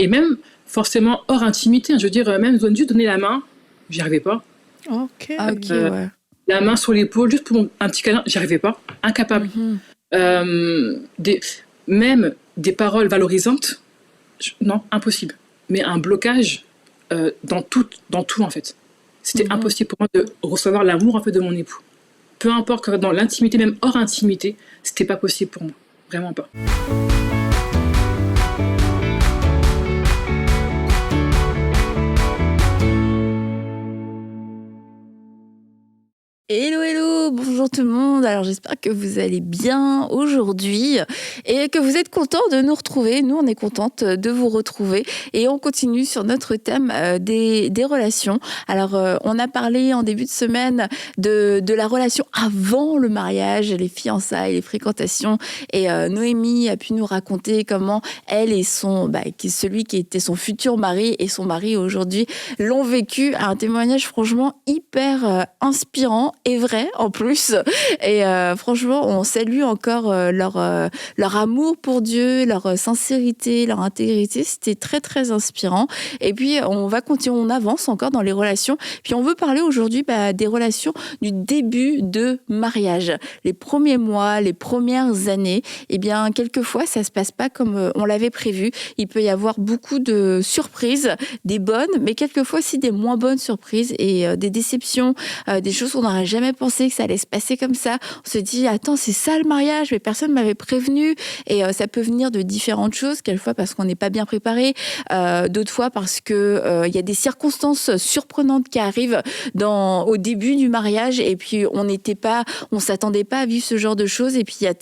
Et même, forcément, hors intimité, hein, je veux dire, même juste donner la main, j'y arrivais pas. Ok. Ouais. La main sur l'épaule, juste pour un petit câlin, j'y arrivais pas. Incapable. Mhm. Des, même des paroles valorisantes, non, impossible. Mais un blocage dans tout en fait. C'était impossible pour moi de recevoir l'amour en fait de mon époux. Peu importe que dans l'intimité, même hors intimité, c'était pas possible pour moi. Vraiment pas. Hello, hello, bonjour tout le monde. Alors j'espère que vous allez bien aujourd'hui et que vous êtes contents de nous retrouver. Nous, on est contente de vous retrouver et on continue sur notre thème des relations. Alors on a parlé en début de semaine de la relation avant le mariage, les fiançailles, les fréquentations et Noémie a pu nous raconter comment elle et celui qui était son futur mari et son mari aujourd'hui l'ont vécu. Un témoignage franchement hyper inspirant et vrai en plus. Et franchement, on salue encore leur amour pour Dieu, leur sincérité, leur intégrité. C'était très, très inspirant. Et puis, on va continuer, on avance encore dans les relations. Puis, on veut parler aujourd'hui des relations du début de mariage. Les premiers mois, les premières années, eh bien, quelquefois, ça se passe pas comme on l'avait prévu. Il peut y avoir beaucoup de surprises, des bonnes, mais quelquefois aussi des moins bonnes surprises et des déceptions, des choses qu'on n'aurait jamais pensé que ça allait se passer comme ça. On se dit, attends, c'est ça le mariage, mais personne ne m'avait prévenu. Et ça peut venir de différentes choses, quelquefois parce qu'on n'est pas bien préparé, d'autres fois parce que y a des circonstances surprenantes qui arrivent au début du mariage, et puis on s'attendait pas à vivre ce genre de choses. Et puis c'est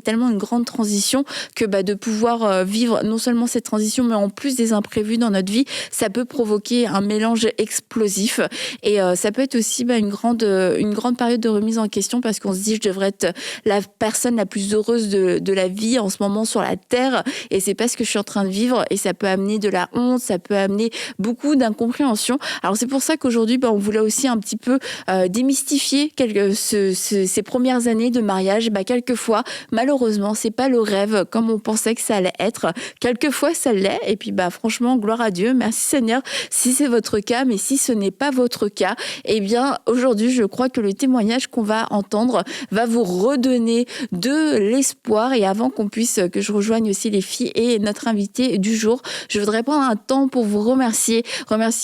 tellement une grande transition que de pouvoir vivre non seulement cette transition, mais en plus des imprévus dans notre vie, ça peut provoquer un mélange explosif. Et ça peut être aussi une grande période de remise en question parce qu'on se dit, je devrais être la personne la plus heureuse de la vie en ce moment sur la terre, et c'est pas ce que je suis en train de vivre, et ça peut amener de la honte, ça peut amener beaucoup d'incompréhension. Alors c'est pour ça qu'aujourd'hui, on voulait aussi un petit peu démystifier ces premières années de mariage. Quelquefois, malheureusement, c'est pas le rêve comme on pensait que ça allait être. Quelquefois, ça l'est, et puis franchement, gloire à Dieu, merci Seigneur si c'est votre cas, mais si ce n'est pas votre cas, eh bien aujourd'hui, je crois que le témoignage qu'on va entendre va vous redonner de l'espoir. Et avant que je rejoigne aussi les filles et notre invité du jour, je voudrais prendre un temps pour vous remercier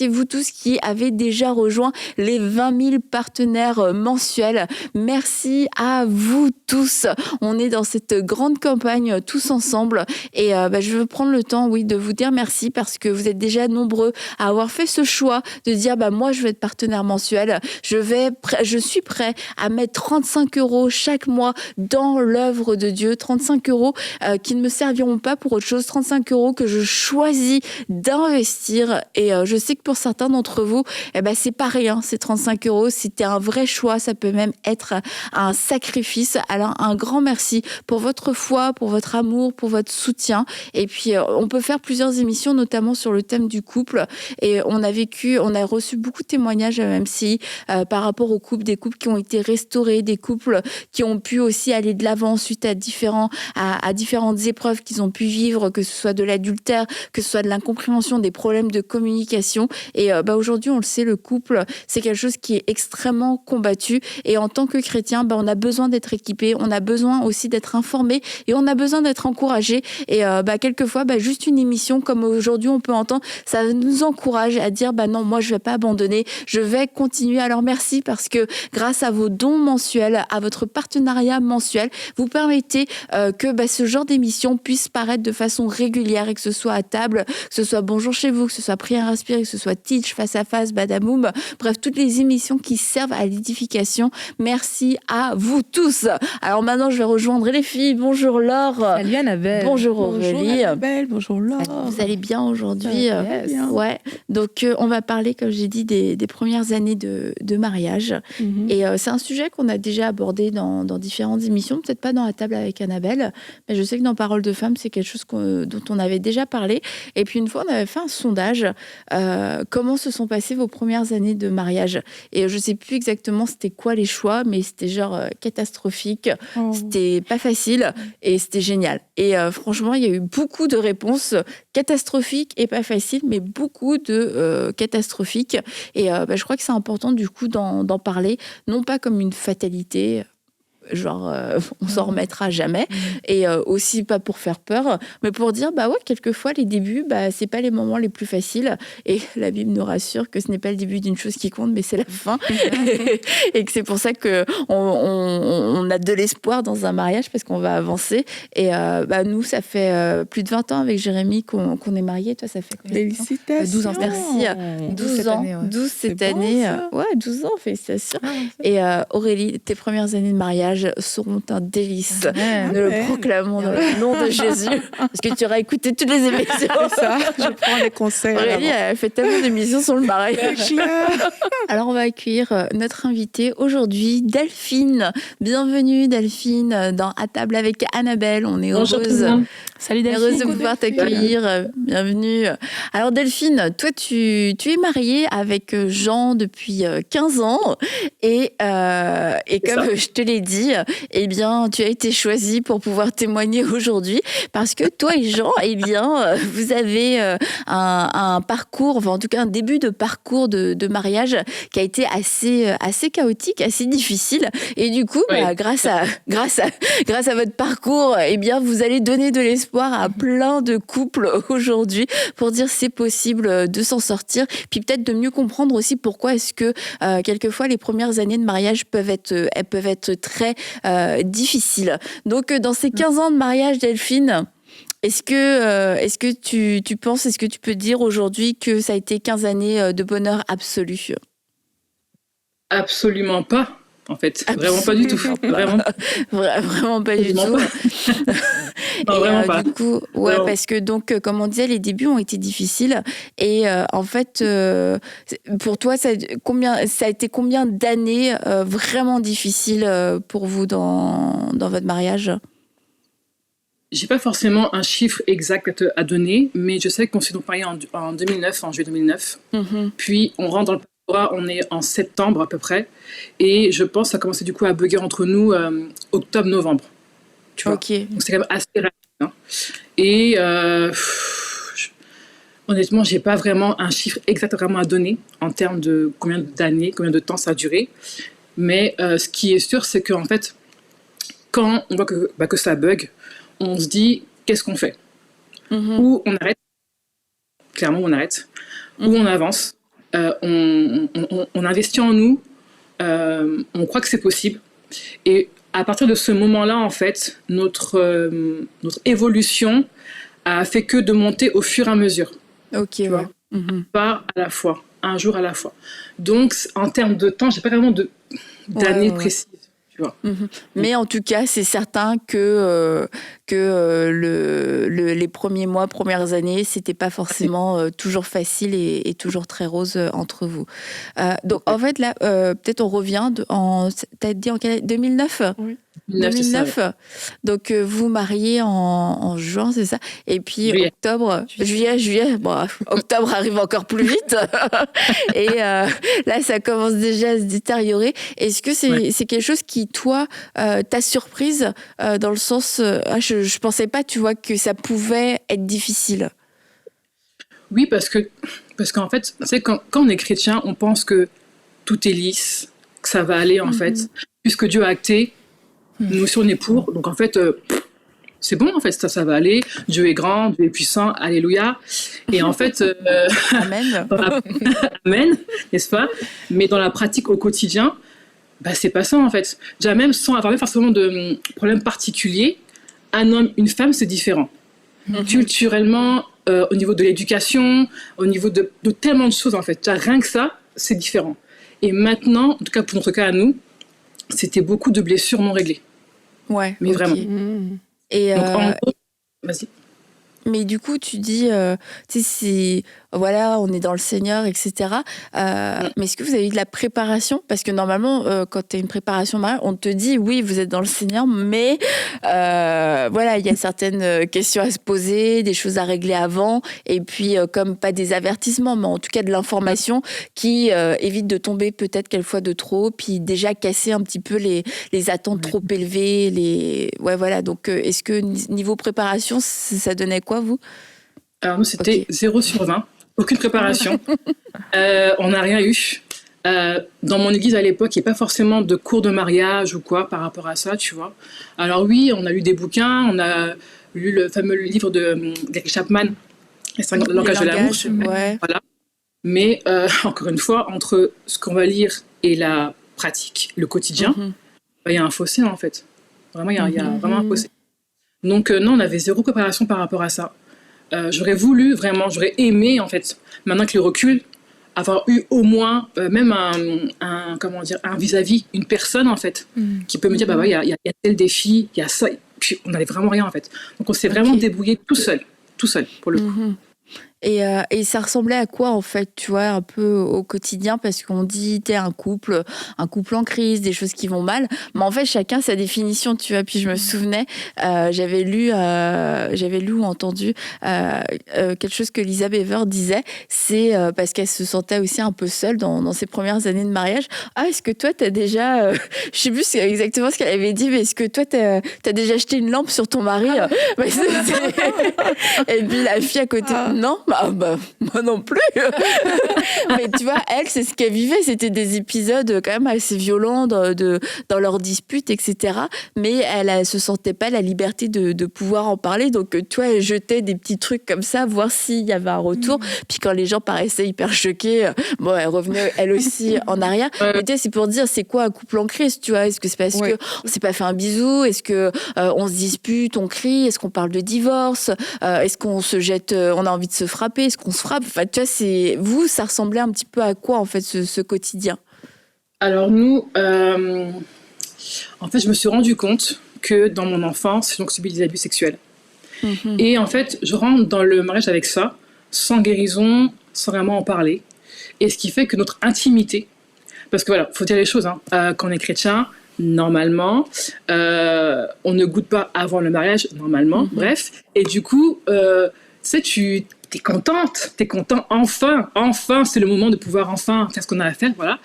vous tous qui avez déjà rejoint les 20 000 partenaires mensuels. Merci à vous tous. On est dans cette grande campagne tous ensemble, et je veux prendre le temps, de vous dire merci parce que vous êtes déjà nombreux à avoir fait ce choix de dire moi je veux être partenaire mensuel, je suis prêt à mettre 35 € chaque mois dans l'œuvre de Dieu, 35 € qui ne me serviront pas pour autre chose, 35 € que je choisis d'investir. Et je sais que pour certains d'entre vous, c'est pas rien, ces 35 €, c'était un vrai choix, ça peut même être un sacrifice. Alors un grand merci pour votre foi, pour votre amour, pour votre soutien. Et puis on peut faire plusieurs émissions, notamment sur le thème du couple, et on a reçu beaucoup de témoignages même si par rapport aux couples, des couples qui ont été restaurés, des couples qui ont pu aussi aller de l'avant suite à différentes épreuves qu'ils ont pu vivre, que ce soit de l'adultère, que ce soit de l'incompréhension, des problèmes de communication. Et aujourd'hui, on le sait, le couple, c'est quelque chose qui est extrêmement combattu. Et en tant que chrétien, on a besoin d'être équipé, on a besoin aussi d'être informé, et on a besoin d'être encouragé. Et quelquefois, juste une émission comme aujourd'hui, on peut entendre, ça nous encourage à dire, non, moi, je vais pas abandonner, je vais continuer. Alors merci parce que grâce à vos dons mensuels, à votre partenariat mensuel, vous permettez que ce genre d'émission puisse paraître de façon régulière, et que ce soit à table, que ce soit Bonjour chez vous, que ce soit Prière inspirée, que ce soit Teach, Face à Face, Badaboum, bref, toutes les émissions qui servent à l'édification. Merci à vous tous. Alors maintenant, je vais rejoindre les filles. Bonjour Laure. Salut Annabelle. Bonjour Aurélie. Bonjour Annabelle, bonjour Laure. Vous allez bien aujourd'hui? Bien. Ouais. Donc on va parler, comme j'ai dit, des premières années de mariage. Mm-hmm. Et c'est un sujet qu'on a déjà abordé dans différentes émissions, peut-être pas dans la table avec Annabelle, mais je sais que dans Parole de Femmes, c'est quelque chose dont on avait déjà parlé. Et puis une fois, on avait fait un sondage. Comment se sont passées vos premières années de mariage? Et je sais plus exactement c'était quoi les choix, mais c'était genre catastrophique. C'était pas facile et c'était génial. Et franchement, il y a eu beaucoup de réponses catastrophiques et pas faciles, mais beaucoup de catastrophiques. Et je crois que c'est important du coup d'en parler, non pas comme une fatalité, genre on s'en remettra jamais, et aussi pas pour faire peur, mais pour dire quelquefois les débuts c'est pas les moments les plus faciles, et la Bible nous rassure que ce n'est pas le début d'une chose qui compte, mais c'est la fin. Et que c'est pour ça que on a de l'espoir dans un mariage, parce qu'on va avancer. Et nous, ça fait plus de 20 ans avec Jérémy qu'on est mariés. Toi, ça fait combien de temps? Félicitations. 12 ans, merci. 12 cette ans, année, ouais. 12 cette C'est bon, année. ça. Ouais, 12 ans, félicitations. Ah, Et Aurélie, tes premières années de mariage seront un délice. Amen. Nous le Amen. proclamons dans le nom de Jésus. Parce que tu auras écouté toutes les émissions. c'est ça, je prends les conseils. Aurélie, elle fait tellement d'émissions sur le mariage. C'est clair. Alors, on va accueillir notre invitée aujourd'hui, Delphine. Bienvenue, Delphine, dans À table avec Annabelle. On est Bonjour tout heureuse. le monde. Salut Delphine. Heureuse de pouvoir t'accueillir. Bienvenue. Alors Delphine, toi tu es mariée avec Jean depuis 15 ans, et comme je te l'ai dit, eh bien tu as été choisie pour pouvoir témoigner aujourd'hui, parce que toi et Jean, vous avez un parcours, enfin en tout cas un début de parcours de mariage qui a été assez chaotique, assez difficile, et du coup Oui. grâce à votre parcours, eh bien vous allez donner de l'espoir à plein de couples aujourd'hui, pour dire c'est possible de s'en sortir, puis peut-être de mieux comprendre aussi pourquoi est-ce que quelquefois les premières années de mariage peuvent être très difficiles. Donc dans ces 15 ans de mariage, Delphine, est-ce que tu penses, est-ce que tu peux dire aujourd'hui que ça a été 15 années de bonheur absolu? Absolument pas, en fait. Vraiment pas du tout. Vraiment, Vraiment pas du Absolument tout. non, Et vraiment pas. du coup, ouais, Vraiment. parce que donc, comme on disait, les débuts ont été difficiles. Et en fait, pour toi, ça a été combien d'années vraiment difficiles pour vous dans votre mariage? J'ai pas forcément un chiffre exact à donner, mais je sais qu'on s'est donc mariés en 2009, en juillet 2009. Mhm. Puis on rentre dans le pastorat, on est en septembre à peu près, et je pense que ça a commencé du coup à bugger entre nous octobre-novembre. Tu vois. Ok. Donc c'est quand même assez rapide. Hein. Et honnêtement, j'ai pas vraiment un chiffre exact vraiment à donner en termes de combien d'années, combien de temps ça a duré. Mais ce qui est sûr, c'est qu'en fait, quand on voit que ça bug, on se dit qu'est-ce qu'on fait? Mhm. Ou on arrête, clairement on arrête, ou on avance, on investit en nous, on croit que c'est possible. Et à partir de ce moment-là, en fait, notre évolution a fait que de monter au fur et à mesure, Ok, ouais. vois. Mhm. pas à la fois, un jour à la fois. Donc, en termes de temps, j'ai pas vraiment d'années Ouais. précises, tu vois. Mhm. Mais en tout cas, c'est certain que les premiers mois, premières années, c'était pas forcément toujours facile et toujours très rose entre vous. Donc en fait là, peut-être on revient t'as dit en 2009? Oui. 2009. Donc vous mariez en juin, c'est ça? Et puis Juillet. octobre, juillet. Bon, octobre arrive encore plus vite. Et là, ça commence déjà à se détériorer. Est-ce que c'est quelque chose qui, toi, t'a surprise dans le sens, je pensais pas, tu vois, que ça pouvait être difficile. Oui, parce qu'en fait, tu sais, quand on est chrétien, on pense que tout est lisse, que ça va aller, en fait. Puisque Dieu a acté, nous aussi on est pour. Donc en fait, c'est bon, en fait, ça va aller. Dieu est grand, Dieu est puissant, alléluia. Et en fait, Amen. amen, n'est-ce pas? Mais dans la pratique au quotidien, c'est pas ça, en fait. Déjà, même sans avoir forcément de problème particulier, un homme, une femme, c'est différent. Culturellement, au niveau de l'éducation, au niveau de tellement de choses, en fait. Déjà, rien que ça, c'est différent. Et maintenant, en tout cas pour notre cas à nous, c'était beaucoup de blessures non réglées. Ouais. Mais ok. vraiment. Et Donc, en gros, vas-y. mais du coup, tu dis, tu sais, voilà, on est dans le Seigneur, etc. Mais est-ce que vous avez eu de la préparation? Parce que normalement, quand tu as une préparation mariage, on te dit, oui, vous êtes dans le Seigneur, mais voilà, il y a certaines questions à se poser, des choses à régler avant, et puis comme pas des avertissements, mais en tout cas de l'information qui évite de tomber peut-être quelquefois de trop, puis déjà casser un petit peu les attentes trop élevées. Ouais, voilà. Donc, est-ce que niveau préparation, ça donnait quoi, vous? Alors nous, c'était Ok. 0 sur 20, aucune préparation. On n'a rien eu. Dans mon église à l'époque, il n'y a pas forcément de cours de mariage ou quoi par rapport à ça, tu vois. Alors oui, on a lu des bouquins, on a lu le fameux livre de Gary Chapman, Les 5 Les langages de l'amour, langages, ouais. voilà. Mais encore une fois, entre ce qu'on va lire et la pratique, le quotidien, Mhm. il y a un fossé en fait. Vraiment, il y a vraiment un Mhm. fossé. Donc non, on avait zéro préparation par rapport à ça. J'aurais voulu vraiment, j'aurais aimé en fait, maintenant que le recul, avoir eu au moins même comment dire, un vis-à-vis, une personne en fait, qui peut me dire bah ouais, il y a tel défi, il y a ça. Puis on n'avait vraiment rien en fait. Donc on s'est vraiment Ok. débrouillé tout seul pour le coup. Mhm. Et ça ressemblait à quoi en fait, tu vois, un peu au quotidien, parce qu'on dit t'es un couple en crise, des choses qui vont mal, mais en fait chacun sa définition, tu vois. Puis je me souvenais, j'avais lu ou entendu quelque chose que Lisa Bever disait, c'est parce qu'elle se sentait aussi un peu seule dans ses premières années de mariage. Ah, est-ce que toi t'as déjà, je sais plus exactement ce qu'elle avait dit, mais est-ce que toi t'as déjà acheté une lampe sur ton mari? Mais et puis la fille à côté, non, bah, moi non plus. Mais tu vois, elle, c'est ce qu'elle vivait. C'était des épisodes quand même assez violents dans leurs disputes, etc. Mais elle se sentait pas la liberté de pouvoir en parler. Donc, tu vois, elle jetait des petits trucs comme ça, voir s'il y avait un retour. Puis quand les gens paraissaient hyper choqués, bon, elle revenait elle aussi en arrière. Mais tu sais, c'est pour dire, c'est quoi un couple en crise, tu vois? Est-ce que c'est parce Ouais. qu'on s'est pas fait un bisou? Est-ce que on se dispute, on crie? Est-ce qu'on parle de divorce? Est-ce qu'on se jette, on a envie de se frapper? Est-ce qu'on se frappe? Enfin, tu vois, ça ressemblait un petit peu à quoi, en fait, ce quotidien? Alors nous, en fait, je me suis rendu compte que dans mon enfance, j'ai donc subi des abus sexuels. Mhm. Et en fait, je rentre dans le mariage avec ça, sans guérison, sans vraiment en parler. Et ce qui fait que notre intimité, parce que voilà, faut dire les choses, hein, quand on est chrétien, normalement, on ne goûte pas avant le mariage, normalement, bref. Et du coup, tu sais, t'es contente, t'es content, enfin, c'est le moment de pouvoir enfin faire ce qu'on a à faire, voilà.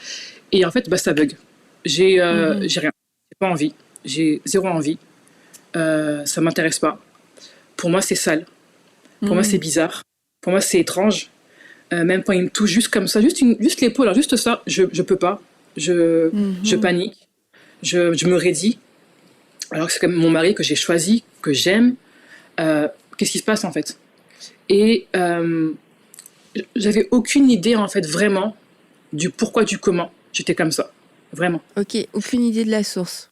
Et en fait, bah, ça bug. J'ai rien, j'ai pas envie, j'ai zéro envie, ça m'intéresse pas. Pour moi, c'est sale. Pour moi, c'est bizarre. Pour moi, c'est étrange. Même quand il me touche juste comme ça, juste l'épaule, alors juste ça, je peux pas. Je panique. Je me raidis. Alors que c'est quand même mon mari que j'ai choisi, que j'aime. Qu'est-ce qui se passe en fait? Et j'avais aucune idée en fait vraiment du pourquoi, du comment. J'étais comme ça. Vraiment. Ok, aucune idée de la source.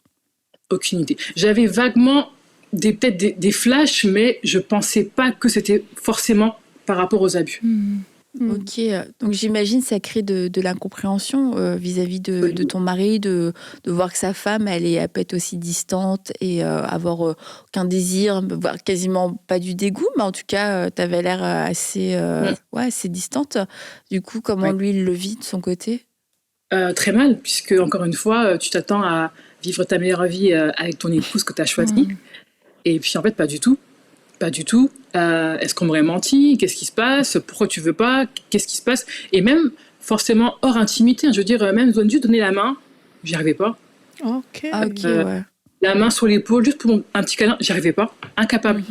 Aucune idée. J'avais vaguement peut-être des flashs, mais je pensais pas que c'était forcément par rapport aux abus. Ok, donc j'imagine ça crée de l'incompréhension vis-à-vis de ton mari, de voir que sa femme, elle peut être aussi distante et avoir aucun désir, voire quasiment pas du dégoût, mais en tout cas, tu avais l'air assez distante. Du coup, comment lui, il le vit de son côté? Très mal, puisque encore une fois, tu t'attends à vivre ta meilleure vie avec ton épouse que tu as choisie. Et puis en fait, pas du tout. Pas du tout. Est-ce qu'on m'aurait menti? Qu'est-ce qui se passe? Pourquoi tu veux pas? Qu'est-ce qui se passe? Et même forcément hors intimité, hein, je veux dire, même juste donner la main, j'y arrivais pas. Ok. Ah, ok, ouais. La main sur l'épaule, juste pour un petit câlin, j'y arrivais pas. Incapable.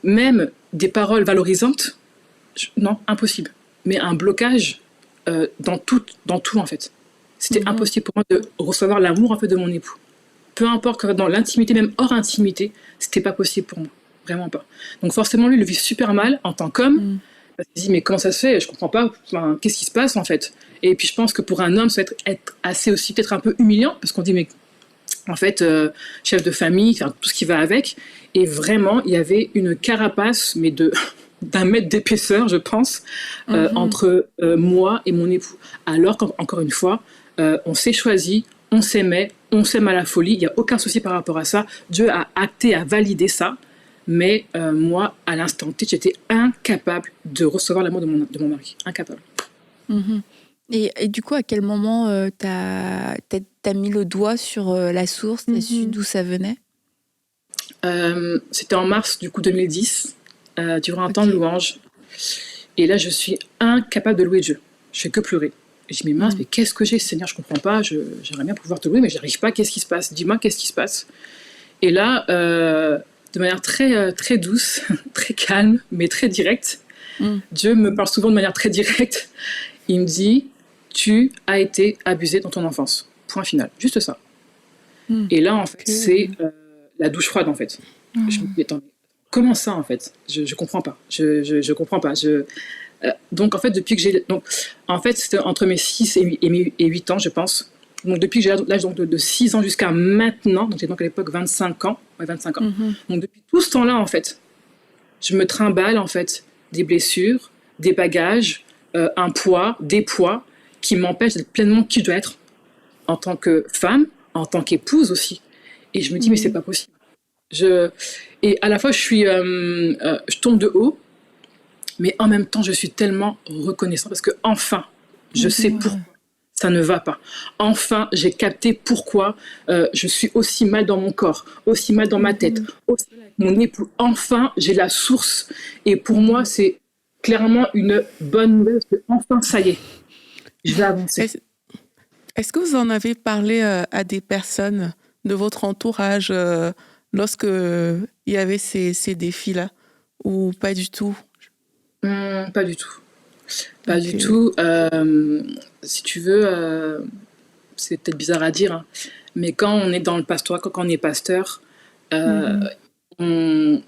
Même des paroles valorisantes, non, impossible. Mais un blocage dans tout en fait. C'était impossible pour moi de recevoir l'amour en fait de mon époux. Peu importe, dans l'intimité, même hors intimité, c'était pas possible pour moi. Vraiment pas. Donc forcément, lui, il le vit super mal en tant qu'homme. Parce qu'il se dit, mais comment ça se fait? Je comprends pas. Enfin, qu'est-ce qui se passe en fait? Et puis je pense que pour un homme, ça va être assez aussi peut-être un peu humiliant, parce qu'on dit, mais en fait, chef de famille, enfin, tout ce qui va avec. Et vraiment, il y avait une carapace, mais d'un mètre d'épaisseur, je pense, entre moi et mon époux. Alors qu'encore une fois, on s'est choisi, on s'aimait, on s'aime à la folie, il n'y a aucun souci par rapport à ça. Dieu a acté, a validé ça. Mais moi, à l'instant T, j'étais incapable de recevoir l'amour de mon mari. Incapable. Et du coup, à quel moment t'as mis le doigt sur la source, t'as su d'où ça venait? C'était en mars du coup 2010, durant un temps de louange. Et là, je suis incapable de louer Dieu. Je fais que pleurer. Et je me dis, mince, mais qu'est-ce que j'ai, Seigneur, je comprends pas. J'aimerais bien pouvoir te louer, mais j'arrive pas. Qu'est-ce qui se passe? Dis-moi, qu'est-ce qui se passe? Et là, de manière très douce, très calme, mais très directe. Dieu me parle souvent de manière très directe. Il me dit, tu as été abusé dans ton enfance. Point final. Juste ça. Et là, en fait, c'est la douche froide, en fait. Je me dis, attends, comment ça, en fait? Je comprends pas. Je comprends pas. Donc, en fait, depuis que j'ai... Donc, en fait, c'était entre mes 6 et 8 ans, je pense. Donc, depuis que j'ai l'âge donc, de 6 ans jusqu'à maintenant, donc j'ai donc à l'époque 25 ans. Ouais, 25 ans. Donc, depuis tout ce temps-là, en fait, je me trimballe, en fait, des blessures, des bagages, un poids, des poids qui m'empêchent d'être pleinement qui je dois être en tant que femme, en tant qu'épouse aussi. Et je me dis, mais c'est pas possible. Et à la fois, je tombe de haut, mais en même temps, je suis tellement reconnaissante parce que enfin, je sais pourquoi ça ne va pas. Enfin, j'ai capté pourquoi je suis aussi mal dans mon corps, aussi mal dans ma tête, aussi mal avec mon époux. Enfin, j'ai la source. Et pour moi, c'est clairement une bonne nouvelle parce que enfin, ça y est, je vais avancer. Est-ce que vous en avez parlé à des personnes de votre entourage lorsque il y avait ces défis-là ou pas du tout? Pas du tout. Pas du tout. Si tu veux, c'est peut-être bizarre à dire, hein, mais quand on est dans le pastorat, quand on est pasteur, on,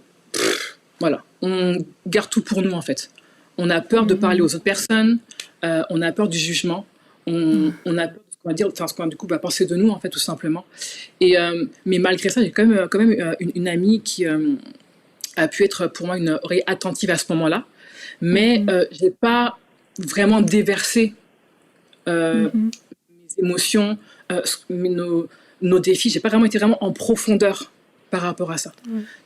voilà, on garde tout pour nous en fait. On a peur de parler aux autres personnes, on a peur du jugement, on a peur de ce qu'on va dire, enfin ce qu'on du coup va penser de nous en fait tout simplement. Mais malgré ça, j'ai quand même une amie qui a pu être pour moi une oreille attentive à ce moment-là, mais j'ai pas vraiment déversé mes émotions, nos défis. J'ai pas vraiment été vraiment en profondeur par rapport à ça.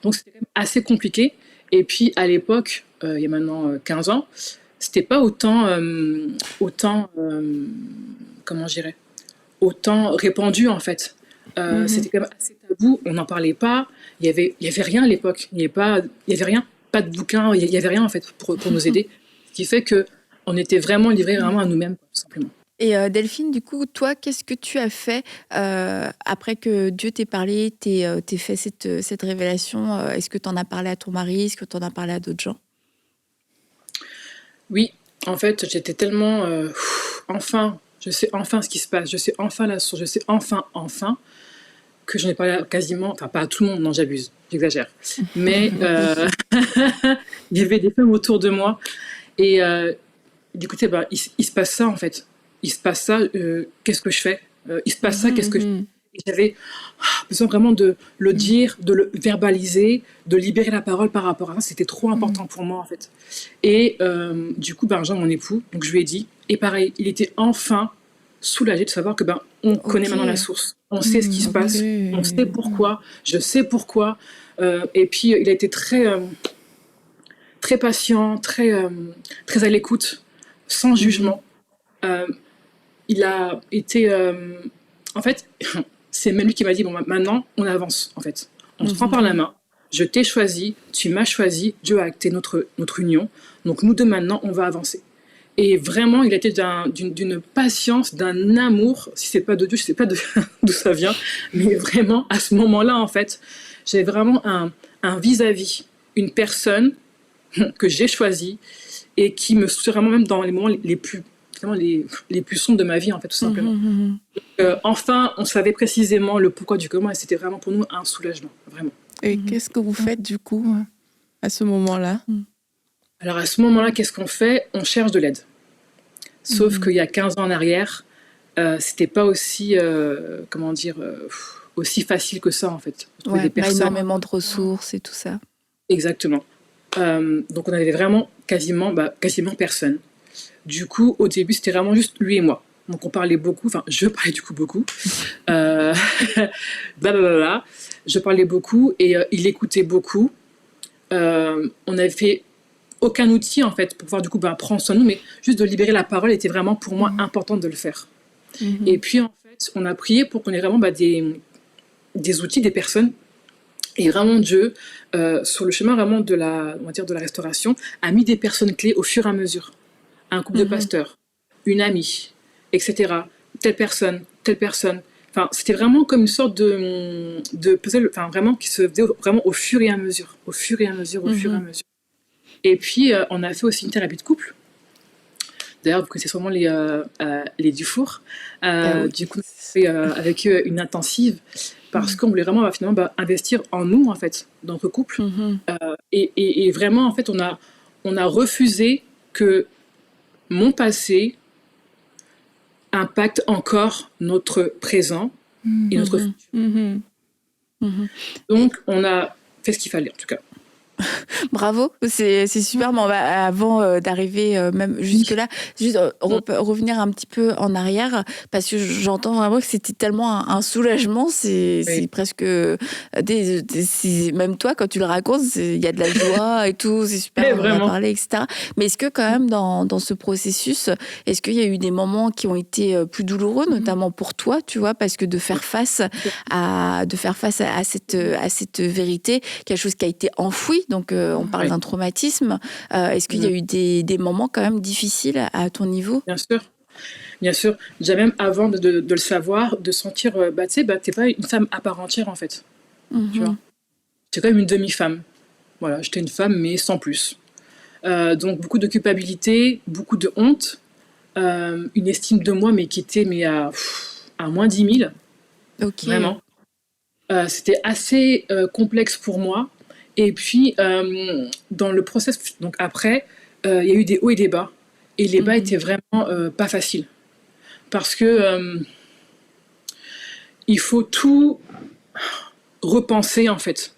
Donc c'était quand même assez compliqué. Et puis à l'époque, il y a maintenant 15 ans, c'était pas autant comment je dirais, autant répandu en fait. C'était quand même assez tabou, on n'en parlait pas. Il y avait rien à l'époque. Il y avait rien, pas de bouquin, il y avait rien en fait pour nous aider. Ce qui fait que on était vraiment livrés vraiment à nous-mêmes, tout simplement. Et Delphine, du coup, toi, qu'est-ce que tu as fait après que Dieu t'ait parlé, t'ait fait cette révélation? Est-ce que tu en as parlé à ton mari? Est-ce que tu en as parlé à d'autres gens? Oui, en fait, j'étais tellement enfin, je sais enfin ce qui se passe, je sais enfin la source, je sais enfin que j'en ai parlé quasiment, enfin pas à tout le monde, non j'abuse, j'exagère, mais il y avait des femmes autour de moi et d'écouter, bah, il se passe ça en fait, il se passe ça, qu'est-ce que je fais, il se passe ça, qu'est-ce que je fais. Et j'avais besoin vraiment de le dire, de le verbaliser, de libérer la parole par rapport à ça. C'était trop important pour moi, en fait. Et du coup, Jean, mon époux, donc je lui ai dit. Et pareil, il était enfin soulagé de savoir que on connaît maintenant la source. On sait ce qui se passe, on sait pourquoi, je sais pourquoi. Et puis, il a été très patient, très à l'écoute, sans jugement. Il a été... en fait... C'est même lui qui m'a dit, bon, maintenant, on avance, en fait. On se prend par la main. Je t'ai choisi, tu m'as choisi, Dieu a acté notre union. Donc, nous deux, maintenant, on va avancer. Et vraiment, il a été d'une patience, d'un amour. Si c'est pas de Dieu, je sais pas d'où ça vient. Mais vraiment, à ce moment-là, en fait, j'avais vraiment un vis-à-vis, une personne que j'ai choisie et qui me soutient vraiment même dans les moments les plus sombres de ma vie, en fait, tout simplement. Enfin, on savait précisément le pourquoi du comment et c'était vraiment pour nous un soulagement, vraiment. Et qu'est-ce que vous faites du coup à ce moment-là? Alors à ce moment-là, qu'est-ce qu'on fait? On cherche de l'aide. Sauf qu'il y a 15 ans en arrière, c'était pas aussi, aussi facile que ça, en fait. Ouais, pas énormément de ressources et tout ça. Exactement. Donc on avait vraiment quasiment personne. Du coup, au début, c'était vraiment juste lui et moi. Donc on parlait beaucoup, enfin je parlais du coup beaucoup. Blablabla. Je parlais beaucoup et il écoutait beaucoup. On n'avait fait aucun outil en fait pour pouvoir du coup prendre soin de nous, mais juste de libérer la parole était vraiment pour moi important de le faire. Et puis en fait, on a prié pour qu'on ait vraiment des outils, des personnes. Et vraiment Dieu, sur le chemin vraiment de la restauration, a mis des personnes clés au fur et à mesure. Un couple de pasteurs, une amie, etc. Telle personne, enfin, c'était vraiment comme une sorte de puzzle, enfin, vraiment, qui se faisait vraiment au fur et à mesure, au fur et à mesure, au fur et à Mhm. mesure. Et puis, on a fait aussi une thérapie de couple. D'ailleurs, vous connaissez sûrement les Dufour. Ah oui. Du coup, on a fait avec eux une intensive parce qu'on voulait vraiment finalement investir en nous, en fait, dans notre couple. Mhm. Et vraiment, en fait, on a refusé que mon passé impacte encore notre présent et notre Mhm. futur. Mhm. Mhm. Donc, on a fait ce qu'il fallait, en tout cas. Bravo, c'est super. Mais avant d'arriver même jusque-là, juste revenir un petit peu en arrière, parce que j'entends vraiment que c'était tellement un soulagement. C'est Oui. presque même toi, quand tu le racontes, il y a de la joie et tout, c'est super, Mais on en a vraiment. parlé, etc. Mais est-ce que quand même dans ce processus, est-ce qu'il y a eu des moments qui ont été plus douloureux, notamment pour toi, tu vois, parce que de faire face à cette vérité, quelque chose qui a été enfoui, donc on parle Oui. d'un traumatisme. Est-ce qu'il y a eu des moments quand même difficiles à ton niveau? Bien sûr. Bien sûr. Déjà même avant de le savoir, de sentir, tu sais, t'es pas une femme à part entière, en fait. Tu vois. Mhm. T'es quand même une demi-femme. Voilà, j'étais une femme, mais sans plus. Donc, beaucoup de culpabilité, beaucoup de honte, une estime de moi, mais qui était à moins 10 000, Ok. vraiment. C'était assez complexe pour moi. Et puis, dans le process, donc après, il y a eu des hauts et des bas. Et les bas Mhm. étaient vraiment pas faciles. Parce que il faut tout repenser, en fait.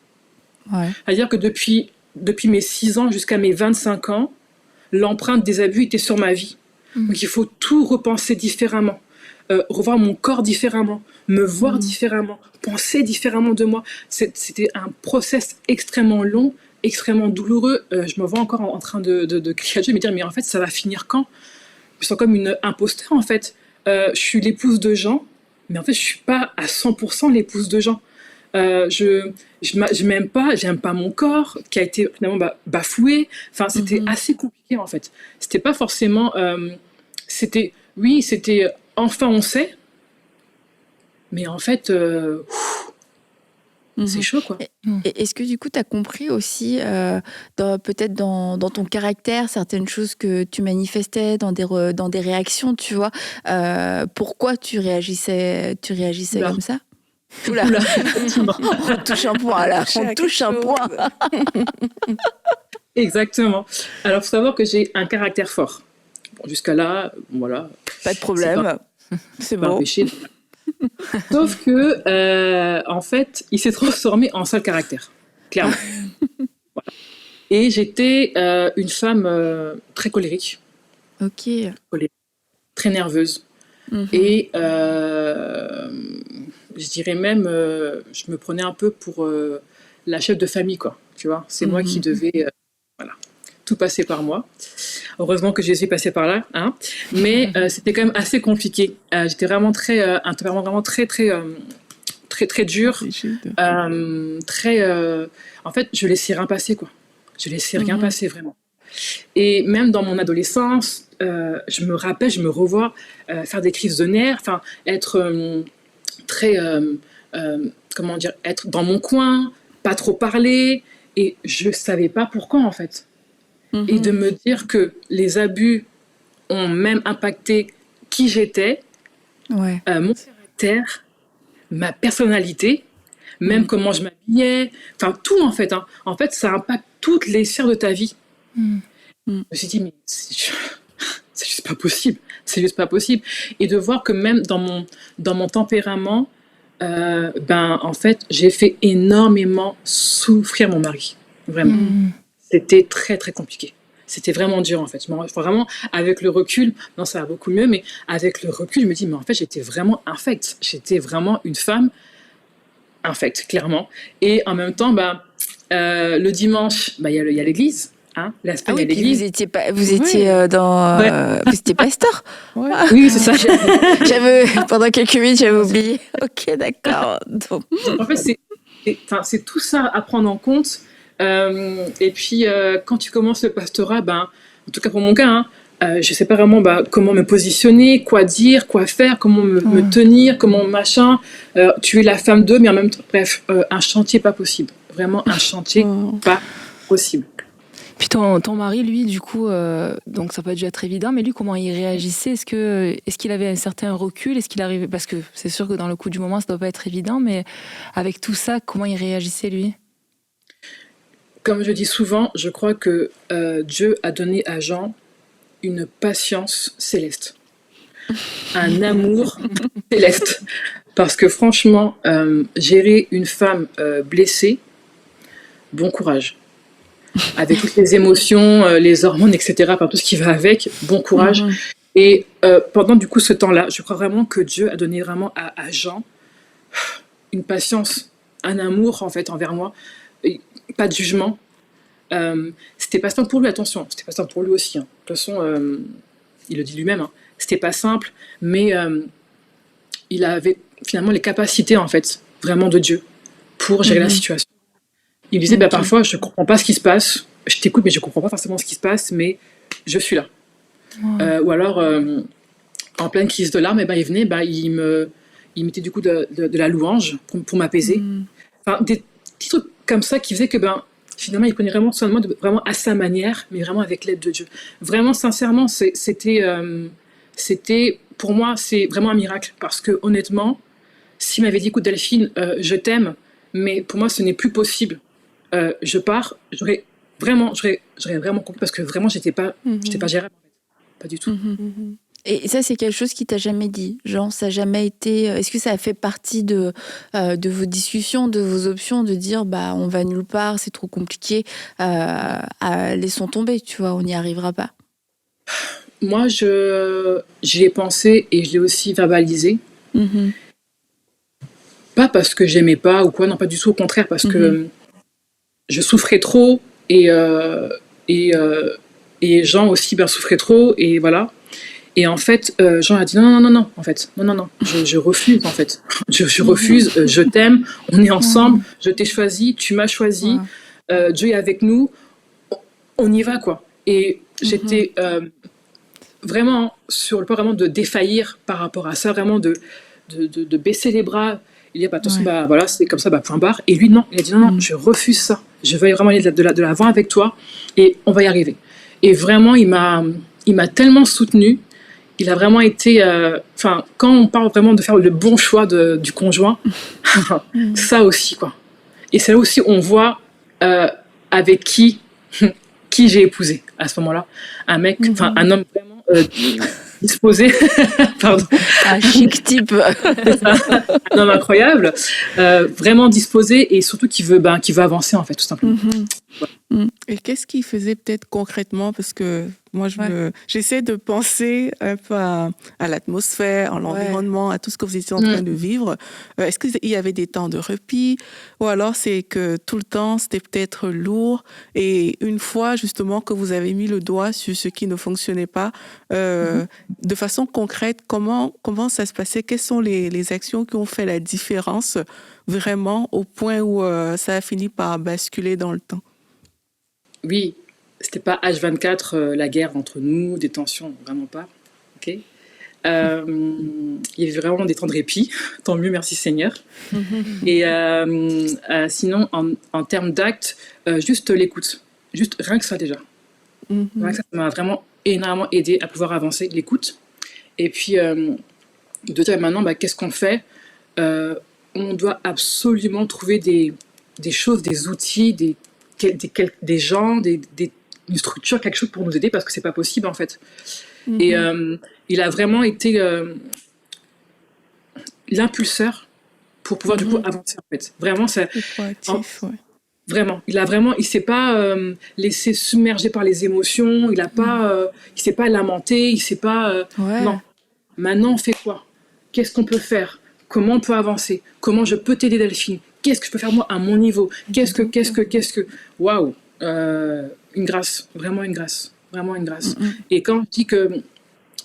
Ouais. C'est-à-dire que depuis mes 6 ans jusqu'à mes 25 ans, l'empreinte des abus était sur ma vie. Donc il faut tout repenser différemment, revoir mon corps différemment, me voir Mhm. différemment, penser différemment de moi. C'était un process extrêmement long, extrêmement douloureux. Je me vois encore en train de crier à Dieu, me dire mais en fait ça va finir quand? Je me sens comme une imposteur en fait. Je suis l'épouse de Jean, mais en fait je suis pas à 100% l'épouse de Jean. Je m'aime pas, j'aime pas mon corps qui a été finalement bafoué. Enfin, c'était Mhm. assez compliqué en fait. C'était pas forcément. C'était enfin on sait, mais en fait, c'est Mhm. chaud quoi. Et est-ce que du coup, tu as compris aussi, peut-être dans ton caractère, certaines choses que tu manifestais dans des réactions, tu vois, pourquoi tu réagissais Oula, comme ça? Oula, oula, effectivement. on touche un point là, Toucher on à touche quelque un chose. point. Exactement. Alors, faut savoir que j'ai un caractère fort. Bon, jusqu'à là, voilà, Pas de c'est pas, problème, c'est pas un bon. péché. Sauf que, en fait, il s'est transformé en sale caractère, clairement. Et j'étais une femme très colérique, Ok. très nerveuse. Mhm. Et je dirais même, je me prenais un peu pour la chef de famille, quoi. Tu vois, c'est moi qui Mhm. devais voilà, tout passer par moi. Heureusement que Jésus est passé par là, hein. Mais c'était quand même assez compliqué. J'étais vraiment un tempérament vraiment très dur. Rigide. Très, en fait, je laissais rien passer, quoi. Je laissais rien Mhm. passer, vraiment. Et même dans mon adolescence, je me revois faire des crises de nerfs, enfin, être très, comment dire, être dans mon coin, pas trop parler, et je savais pas pourquoi en fait. Et de Mhm. me dire que les abus ont même impacté qui j'étais, Ouais. mon caractère, ma personnalité, même Mhm. comment je m'habillais, enfin tout en fait, hein. En fait, ça impacte toutes les sphères de ta vie. Mhm. Je me suis dit, mais c'est juste pas possible. C'est juste pas possible. Et de voir que même dans mon tempérament, en fait, j'ai fait énormément souffrir mon mari. Vraiment. Mhm. C'était très, très compliqué. C'était vraiment dur, en fait. Vraiment, avec le recul, non, ça va beaucoup mieux, mais avec le recul, je me dis, mais en fait, j'étais vraiment infecte. J'étais vraiment une femme infecte, clairement. Et en même temps, le dimanche, il y a l'église. Hein, la Ah semaine, il y oui, a puis vous l'église. étiez pas, Ouais. Ouais. vous étiez pasteur. Ouais. Oui, c'est ça. Pendant quelques minutes, j'avais oublié. Ok, d'accord. Donc, Donc en fait, c'est tout ça à prendre en compte. Et puis, quand tu commences le pastorat, en tout cas pour mon cas, hein, je sais pas vraiment comment me positionner, quoi dire, quoi faire, comment me tenir, comment machin. Tu es la femme d'eux, mais en même temps, bref, un chantier pas possible. Vraiment un chantier pas possible. Puis ton mari, lui, du coup, donc ça peut déjà être évident, mais lui, comment il réagissait? Est-ce qu'il avait un certain recul? Est-ce qu'il arrivait? Parce que c'est sûr que dans le coup du moment, ça doit pas être évident, mais avec tout ça, comment il réagissait, lui? Comme je dis souvent, je crois que Dieu a donné à Jean une patience céleste, un amour céleste. Parce que franchement, gérer une femme blessée, bon courage. Avec toutes les émotions, les hormones, etc., par tout ce qui va avec, bon courage. Et pendant du coup ce temps-là, je crois vraiment que Dieu a donné vraiment à Jean une patience, un amour en fait envers moi, et pas de jugement. C'était pas simple pour lui, attention, c'était pas simple pour lui aussi. Hein. De toute façon, il le dit lui-même, hein. C'était pas simple, mais il avait finalement les capacités en fait, vraiment de Dieu, pour gérer la situation. Il disait, parfois, je comprends pas ce qui se passe, je t'écoute, mais je comprends pas forcément ce qui se passe, mais je suis là. Ou alors, en pleine crise de larmes, il venait, il mettait du coup de la louange pour m'apaiser. Enfin, des petits trucs comme ça qui faisaient que, finalement, il prenait vraiment soin de moi, vraiment à sa manière, mais vraiment avec l'aide de Dieu. Vraiment, sincèrement, c'était, pour moi, c'est vraiment un miracle, parce que honnêtement, s'il m'avait dit, écoute Delphine, je t'aime, mais pour moi, ce n'est plus possible. Je pars, j'aurais vraiment compris parce que vraiment j'étais pas gérable, pas du tout. Et ça, c'est quelque chose qui t'a jamais dit, genre ça a jamais été. Est-ce que ça a fait partie de vos discussions, de vos options, de dire on va nulle part, c'est trop compliqué, laissons tomber, tu vois, on n'y arrivera pas. Moi, j'y ai pensé et je l'ai aussi verbalisé. Pas parce que j'aimais pas ou quoi, non, pas du tout, au contraire, parce que je souffrais trop et Jean aussi souffrait trop et voilà. Et en fait, Jean a dit non, en fait, non, je refuse en fait, je refuse, je t'aime, on est ensemble, je t'ai choisi, tu m'as choisi, Dieu est avec nous, on y va quoi. Et j'étais vraiment sur le point vraiment de défaillir par rapport à ça, vraiment de baisser les bras. Il dit attention, voilà, c'est comme ça, point barre. Et lui, non, il a dit non, je refuse ça. Je veux vraiment aller de l'avant avec toi et on va y arriver. Et vraiment, il m'a tellement soutenue. Il a vraiment été... quand on parle vraiment de faire le bon choix du conjoint, ça aussi, quoi. Et c'est là aussi on voit avec qui j'ai épousé à ce moment-là. Un mec, un homme vraiment disposé. Pardon. Un chic type. Un homme incroyable, vraiment disposé et surtout qui veut avancer en fait, tout simplement. Et qu'est-ce qu'il faisait peut-être concrètement? Parce que moi, j'essaie de penser un peu à l'atmosphère, à l'environnement, à tout ce que vous étiez en train de vivre. Est-ce qu'il y avait des temps de repos? Ou alors c'est que tout le temps, c'était peut-être lourd? Et une fois, justement, que vous avez mis le doigt sur ce qui ne fonctionnait pas, de façon concrète, comment ça se passait? Quelles sont les actions qui ont fait la différence vraiment au point où ça a fini par basculer dans le temps? Oui, c'était pas H24 la guerre entre nous, des tensions, vraiment pas. Ok. Il y avait vraiment des temps de répit, tant mieux, merci Seigneur. Et sinon, en termes d'actes, juste l'écoute, juste rien que ça déjà. Rien que ça m'a vraiment énormément aidé à pouvoir avancer, l'écoute. Et puis, de dire maintenant, qu'est-ce qu'on fait? On doit absolument trouver des choses, des outils, des gens, une structure, quelque chose pour nous aider parce que c'est pas possible en fait. Et il a vraiment été l'impulseur pour pouvoir du coup avancer en fait. Vraiment, c'est proactif, vraiment. Il s'est pas laissé submerger par les émotions. Il s'est pas lamenté. Il s'est pas. Non. Maintenant, on fait quoi? Qu'est-ce qu'on peut faire? Comment on peut avancer? Comment je peux t'aider, Delphine? Qu'est-ce que je peux faire moi à mon niveau? Qu'est-ce que... Waouh! Une grâce, vraiment une grâce. Et quand je dis que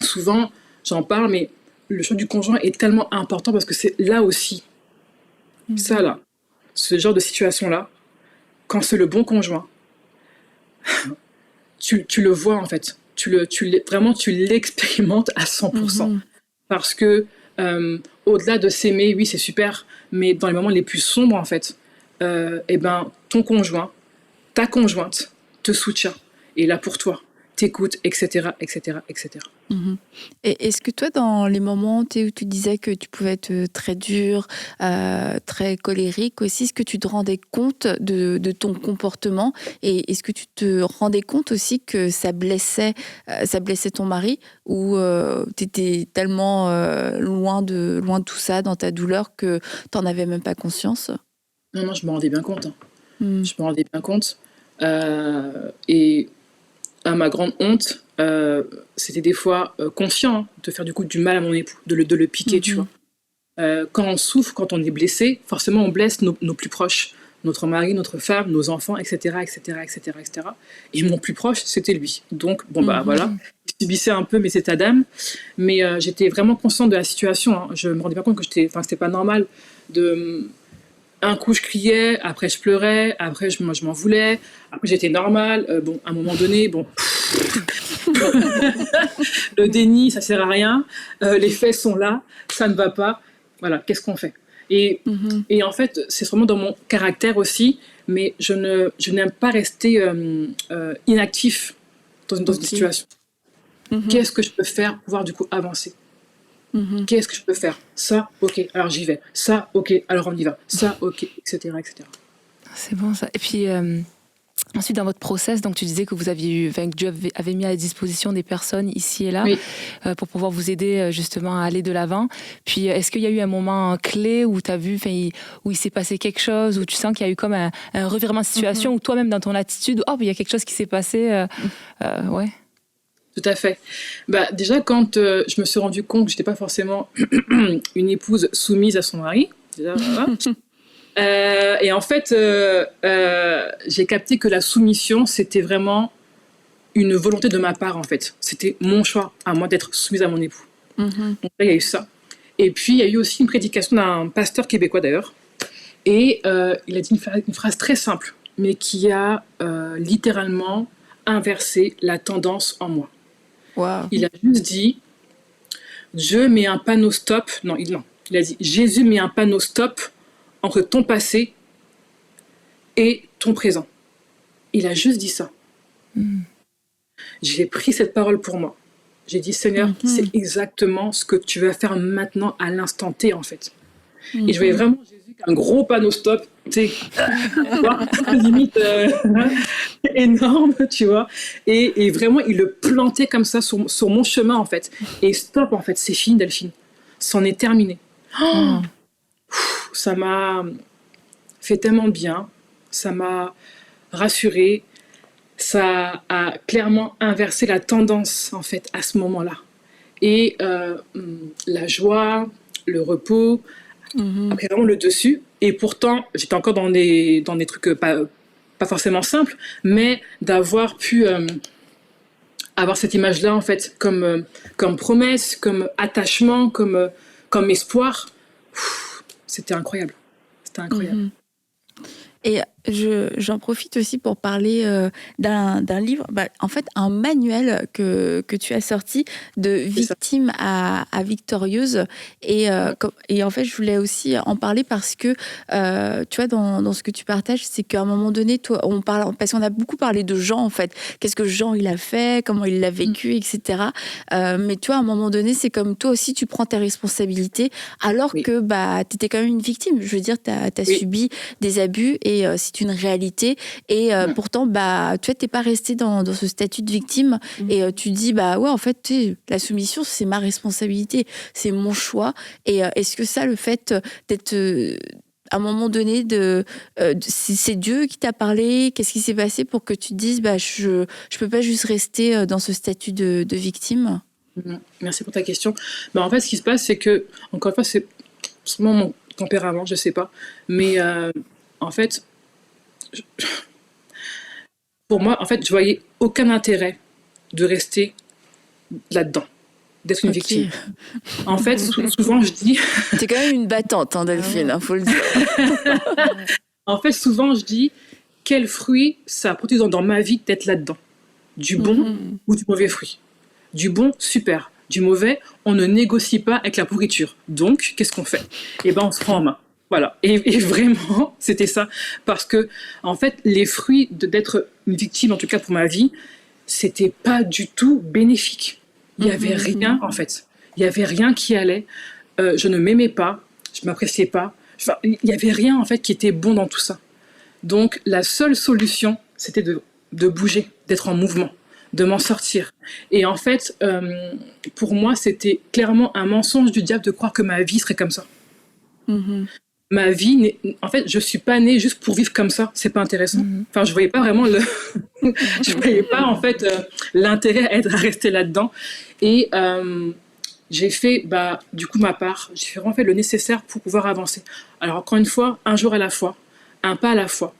souvent, j'en parle, mais le choix du conjoint est tellement important parce que c'est là aussi, ça là, ce genre de situation-là, quand c'est le bon conjoint, tu le vois en fait. vraiment, tu l'expérimentes à 100%. Parce que, au-delà de s'aimer, oui, c'est super, mais dans les moments les plus sombres, en fait, eh ben, ton conjoint, ta conjointe te soutient, est là pour toi, t'écoute, etc., etc., etc. Et est-ce que toi, dans les moments où tu disais que tu pouvais être très dur, très colérique aussi, est-ce que tu te rendais compte de ton comportement et est-ce que tu te rendais compte aussi que ça blessait ton mari ou tu étais tellement loin de tout ça dans ta douleur que tu n'en avais même pas conscience? Non, je me rendais bien compte. Je me rendais bien compte. Et à ma grande honte, c'était des fois conscient de faire du coup du mal à mon époux, de le piquer, tu vois. Quand on souffre, quand on est blessé, forcément on blesse nos plus proches, notre mari, notre femme, nos enfants, etc., etc., etc., etc. Et mon plus proche, c'était lui. Donc, bon, bah voilà, je subissais un peu mes états d'âme, mais j'étais vraiment consciente de la situation. Hein. Je me rendais pas compte que c'était pas normal de... Un coup, je criais, après, je pleurais, après, je m'en voulais, après, j'étais normale. Bon, à un moment donné, bon... Le déni, ça sert à rien. Les faits sont là, ça ne va pas. Voilà, qu'est-ce qu'on fait? Et en fait, c'est vraiment dans mon caractère aussi, mais je n'aime pas rester inactif dans une situation. Qu'est-ce que je peux faire pour pouvoir du coup avancer? Qu'est-ce que je peux faire? Ça, ok, alors j'y vais. Ça, ok, alors on y va. Ça, ok, etc., etc. C'est bon ça. Et puis ensuite dans votre process, donc tu disais que que Dieu avait mis à la disposition des personnes ici et là pour pouvoir vous aider justement à aller de l'avant. Puis est-ce qu'il y a eu un moment clé où tu as vu, où il s'est passé quelque chose, où tu sens qu'il y a eu comme un revirement de situation, ou toi-même dans ton attitude, il y a quelque chose qui s'est passé, ouais. Tout à fait. Bah, déjà, quand je me suis rendu compte que je n'étais pas forcément une épouse soumise à son mari, déjà, voilà. Et en fait, j'ai capté que la soumission, c'était vraiment une volonté de ma part, en fait. C'était mon choix à moi d'être soumise à mon époux. Donc là, il y a eu ça. Et puis, il y a eu aussi une prédication d'un pasteur québécois, d'ailleurs. Et il a dit une phrase très simple, mais qui a littéralement inversé la tendance en moi. Wow. Il a juste dit, Dieu met un panneau stop. Non, il a dit, Jésus met un panneau stop entre ton passé et ton présent. Il a juste dit ça. J'ai pris cette parole pour moi. J'ai dit, Seigneur, c'est exactement ce que tu vas faire maintenant à l'instant T, en fait. Et je voyais vraiment Jésus avec un gros panneau stop, tu sais, limite énorme, tu vois. Et vraiment, il le plantait comme ça sur mon chemin, en fait. Et stop, en fait, c'est fini, Delphine. C'en est terminé. Ça m'a fait tellement de bien. Ça m'a rassurée. Ça a clairement inversé la tendance, en fait, à ce moment-là. Et la joie, le repos, après vraiment le dessus. Et pourtant, j'étais encore dans des trucs pas forcément simples, mais d'avoir pu avoir cette image-là, en fait, comme promesse, comme attachement, comme espoir. C'était incroyable. C'était incroyable. Et j'en profite aussi pour parler d'un livre, en fait un manuel que tu as sorti de victime à victorieuse. Et en fait, je voulais aussi en parler parce que, tu vois, dans ce que tu partages, c'est qu'à un moment donné, toi, parce qu'on a beaucoup parlé de Jean, en fait. Qu'est-ce que Jean, il a fait, comment il l'a vécu, etc. Mais tu vois, à un moment donné, c'est comme toi aussi, tu prends tes responsabilités, alors que tu étais quand même une victime. Je veux dire, tu as subi des abus et c'est une réalité. Et pourtant, tu vois, t'es pas resté dans ce statut de victime et tu dis, ouais, en fait, la soumission, c'est ma responsabilité, c'est mon choix. Et est-ce que ça, le fait d'être à un moment donné, c'est Dieu qui t'a parlé? Qu'est-ce qui s'est passé pour que tu te dises, je peux pas juste rester dans ce statut de victime? Merci pour ta question. En fait, ce qui se passe, c'est que, encore une fois, c'est sûrement mon tempérament, je sais pas. Mais en fait, pour moi, en fait, je voyais aucun intérêt de rester là-dedans, d'être une victime. En fait, souvent, je dis... T'es quand même une battante, hein, Delphine, faut le dire. En fait, souvent, je dis, quel fruit ça a produit dans ma vie d'être là-dedans, Du bon ou du mauvais fruit. Du bon, super. Du mauvais, on ne négocie pas avec la pourriture. Donc, qu'est-ce qu'on fait? Eh ben, on se prend en main. Voilà. Et vraiment, c'était ça. Parce que, en fait, les fruits d'être une victime, en tout cas pour ma vie, c'était pas du tout bénéfique. Il y avait rien, en fait. Il y avait rien qui allait. Je ne m'aimais pas. Je m'appréciais pas. Enfin, il y avait rien, en fait, qui était bon dans tout ça. Donc, la seule solution, c'était de bouger, d'être en mouvement, de m'en sortir. Et en fait, pour moi, c'était clairement un mensonge du diable de croire que ma vie serait comme ça. Ma vie, en fait, je suis pas née juste pour vivre comme ça. C'est pas intéressant. Enfin, je voyais pas vraiment je voyais pas, en fait, l'intérêt à rester là-dedans. Et j'ai fait, du coup, ma part. J'ai vraiment fait le nécessaire pour pouvoir avancer. Alors, encore une fois, un jour à la fois, un pas à la fois,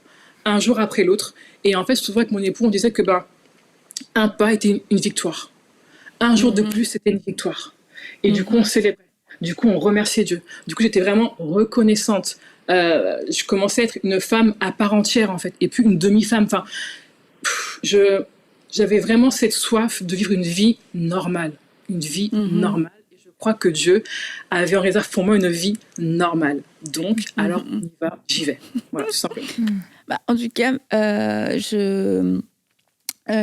un jour après l'autre. Et en fait, souvent avec mon époux, on disait que un pas était une victoire. Un jour de plus, c'était une victoire. Et du coup, on célébrait. Du coup, on remerciait Dieu. Du coup, j'étais vraiment reconnaissante. Je commençais à être une femme à part entière, en fait, et plus une demi-femme. Enfin, j'avais vraiment cette soif de vivre une vie normale. Une vie normale. Et je crois que Dieu avait en réserve pour moi une vie normale. Donc, alors, on y va, j'y vais. Voilà, tout simplement. En tout cas,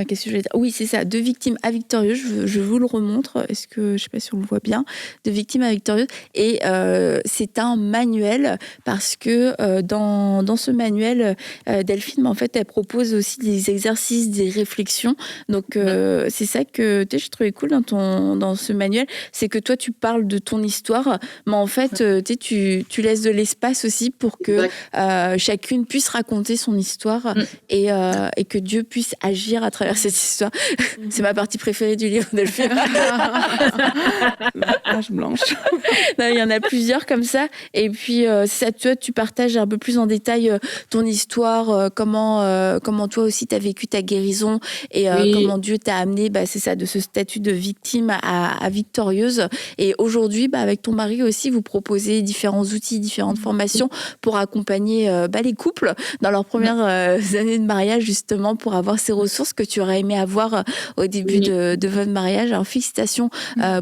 qu'est-ce que je vais dire? Oui, c'est ça, de victime à victorieuse. Je vous le remontre. Est-ce que, je sais pas si on le voit bien, de victime à victorieuse. Et c'est un manuel parce que dans ce manuel, Delphine, en fait, elle propose aussi des exercices, des réflexions. Donc c'est ça que je trouvais cool dans ce manuel, c'est que toi tu parles de ton histoire, mais en fait tu laisses de l'espace aussi pour que chacune puisse raconter son histoire et que Dieu puisse agir à travers cette histoire. C'est ma partie préférée du livre de Delphine. La page blanche. Non, il y en a plusieurs comme ça. Et puis, ça, toi, tu partages un peu plus en détail ton histoire, comment toi aussi tu as vécu ta guérison et comment Dieu t'a amené, c'est ça, de ce statut de victime à victorieuse. Et aujourd'hui, avec ton mari aussi, vous proposez différents outils, différentes formations pour accompagner les couples dans leurs premières années de mariage, justement, pour avoir ces ressources que tu aurais aimé avoir au début de votre mariage. Alors, félicitations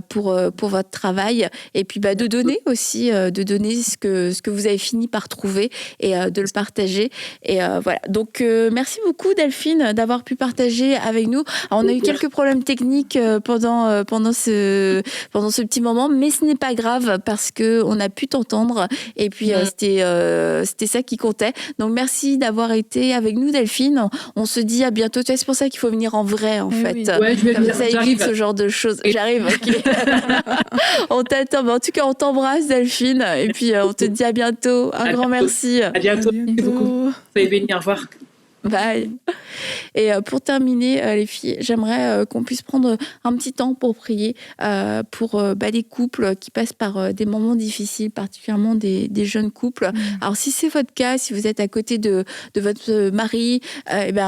pour votre travail. Et puis, de donner aussi, ce que vous avez fini par trouver et de le partager. Et voilà. Donc, merci beaucoup, Delphine, d'avoir pu partager avec nous. Alors, on a eu quelques problèmes techniques pendant ce petit moment, mais ce n'est pas grave parce qu'on a pu t'entendre. Et puis, c'était ça qui comptait. Donc, merci d'avoir été avec nous, Delphine. On se dit à bientôt. C'est pour ça qu'il faut venir en vrai, en fait. Oui. Ouais, je vais venir. Ça évite ce genre de choses. J'arrive, ok. On t'attend. Mais en tout cas, on t'embrasse, Delphine. Et puis, on te dit à bientôt. Un grand merci. À bientôt. Merci beaucoup. Soyez bénis. Au revoir. Bye. Et pour terminer, les filles, j'aimerais qu'on puisse prendre un petit temps pour prier pour les couples qui passent par des moments difficiles, particulièrement des jeunes couples. Alors, si c'est votre cas, si vous êtes à côté de votre mari,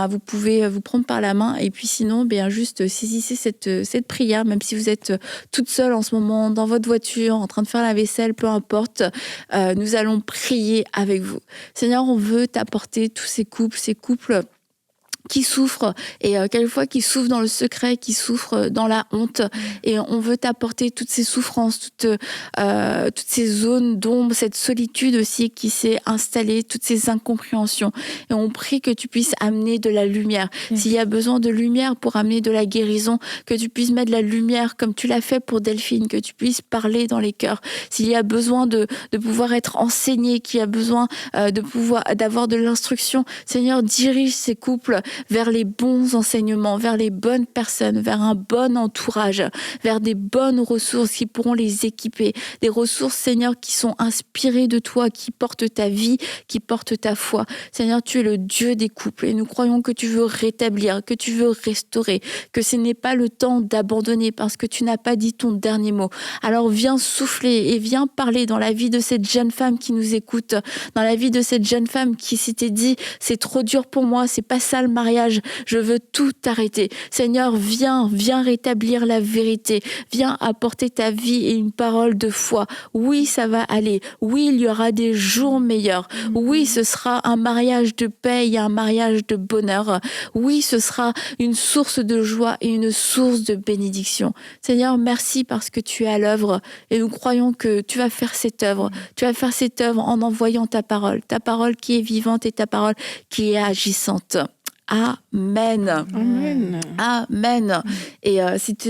vous pouvez vous prendre par la main. Et puis sinon, juste saisissez cette prière, même si vous êtes toute seule en ce moment, dans votre voiture, en train de faire la vaisselle, peu importe. Nous allons prier avec vous. Seigneur, on veut t'apporter tous ces couples qui souffrent et quelquefois qui souffrent dans le secret, qui souffrent dans la honte, et on veut t'apporter toutes ces souffrances, toutes ces zones d'ombre, cette solitude aussi qui s'est installée, toutes ces incompréhensions, et on prie que tu puisses amener de la lumière. S'il y a besoin de lumière pour amener de la guérison, que tu puisses mettre de la lumière comme tu l'as fait pour Delphine, que tu puisses parler dans les cœurs. S'il y a besoin de pouvoir être enseigné, qu'il y a besoin d'avoir de l'instruction, Seigneur, dirige ces couples vers les bons enseignements, vers les bonnes personnes, vers un bon entourage, vers des bonnes ressources qui pourront les équiper, des ressources, Seigneur, qui sont inspirées de toi, qui portent ta vie, qui portent ta foi. Seigneur, tu es le Dieu des couples et nous croyons que tu veux rétablir, que tu veux restaurer, que ce n'est pas le temps d'abandonner parce que tu n'as pas dit ton dernier mot. Alors viens souffler et viens parler dans la vie de cette jeune femme qui nous écoute, dans la vie de cette jeune femme qui s'était dit « c'est trop dur pour moi, c'est pas ça le mariage », mariage, je veux tout arrêter. Seigneur, viens rétablir la vérité. Viens apporter ta vie et une parole de foi. Oui, ça va aller. Oui, il y aura des jours meilleurs. Oui, ce sera un mariage de paix et un mariage de bonheur. Oui, ce sera une source de joie et une source de bénédiction. Seigneur, merci parce que tu es à l'œuvre et nous croyons que tu vas faire cette œuvre. Tu vas faire cette œuvre en envoyant ta parole qui est vivante et ta parole qui est agissante. Amen. Amen. Amen. Et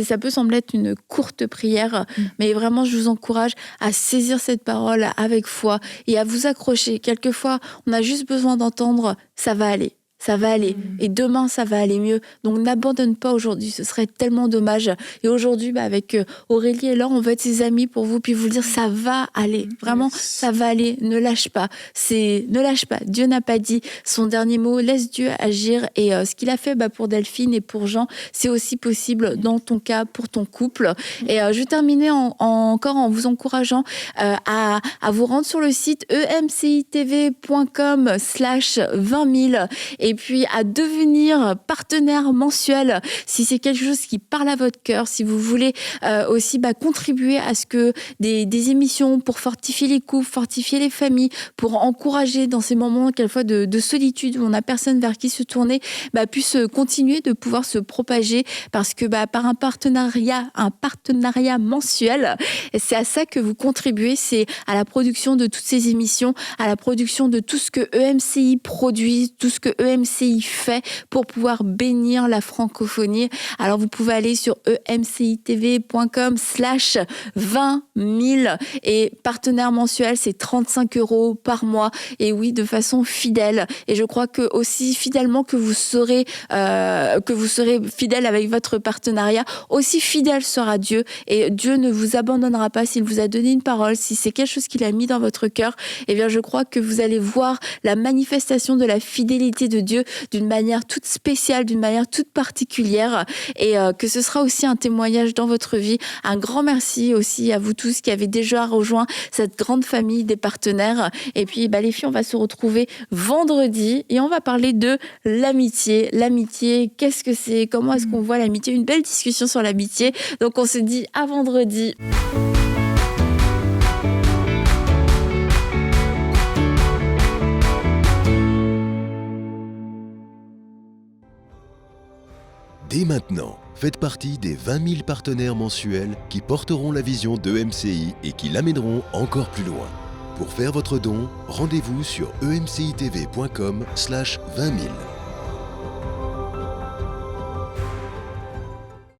ça peut sembler être une courte prière, mais vraiment, je vous encourage à saisir cette parole avec foi et à vous accrocher. Quelquefois, on a juste besoin d'entendre « ça va aller ». Ça va aller. Et demain, ça va aller mieux. Donc, n'abandonne pas aujourd'hui. Ce serait tellement dommage. Et aujourd'hui, avec Aurélie et Laure, on veut être ses amis pour vous, puis vous dire, ça va aller. Vraiment, ça va aller. Ne lâche pas. Ne lâche pas. Dieu n'a pas dit son dernier mot. Laisse Dieu agir. Et ce qu'il a fait pour Delphine et pour Jean, c'est aussi possible dans ton cas, pour ton couple. Et je vais terminer encore en vous encourageant à vous rendre sur le site emcitv.com/20 000 et puis à devenir partenaire mensuel si c'est quelque chose qui parle à votre cœur, si vous voulez aussi contribuer à ce que des émissions pour fortifier les couples, fortifier les familles, pour encourager dans ces moments quelquefois de solitude où on n'a personne vers qui se tourner, puissent continuer de pouvoir se propager parce que par un partenariat mensuel, c'est à ça que vous contribuez, c'est à la production de toutes ces émissions, à la production de tout ce que EMCI produit, tout ce que EMCI fait pour pouvoir bénir la francophonie. Alors vous pouvez aller sur emcitv.com/20 000 et partenaire mensuel, c'est 35 € par mois. Et oui, de façon fidèle. Et je crois que aussi fidèlement que vous serez fidèle avec votre partenariat, aussi fidèle sera Dieu. Et Dieu ne vous abandonnera pas s'il vous a donné une parole, si c'est quelque chose qu'il a mis dans votre cœur. Eh bien, je crois que vous allez voir la manifestation de la fidélité de Dieu d'une manière toute spéciale, d'une manière toute particulière, et que ce sera aussi un témoignage dans votre vie. Un grand merci aussi à vous tous qui avez déjà rejoint cette grande famille des partenaires. Et puis les filles, on va se retrouver vendredi et on va parler de l'amitié. L'amitié, qu'est-ce que c'est? Comment est-ce qu'on voit l'amitié? Une belle discussion sur l'amitié. Donc on se dit à vendredi. Dès maintenant, faites partie des 20 000 partenaires mensuels qui porteront la vision d'EMCI et qui l'amèneront encore plus loin. Pour faire votre don, rendez-vous sur emcitv.com/20 000.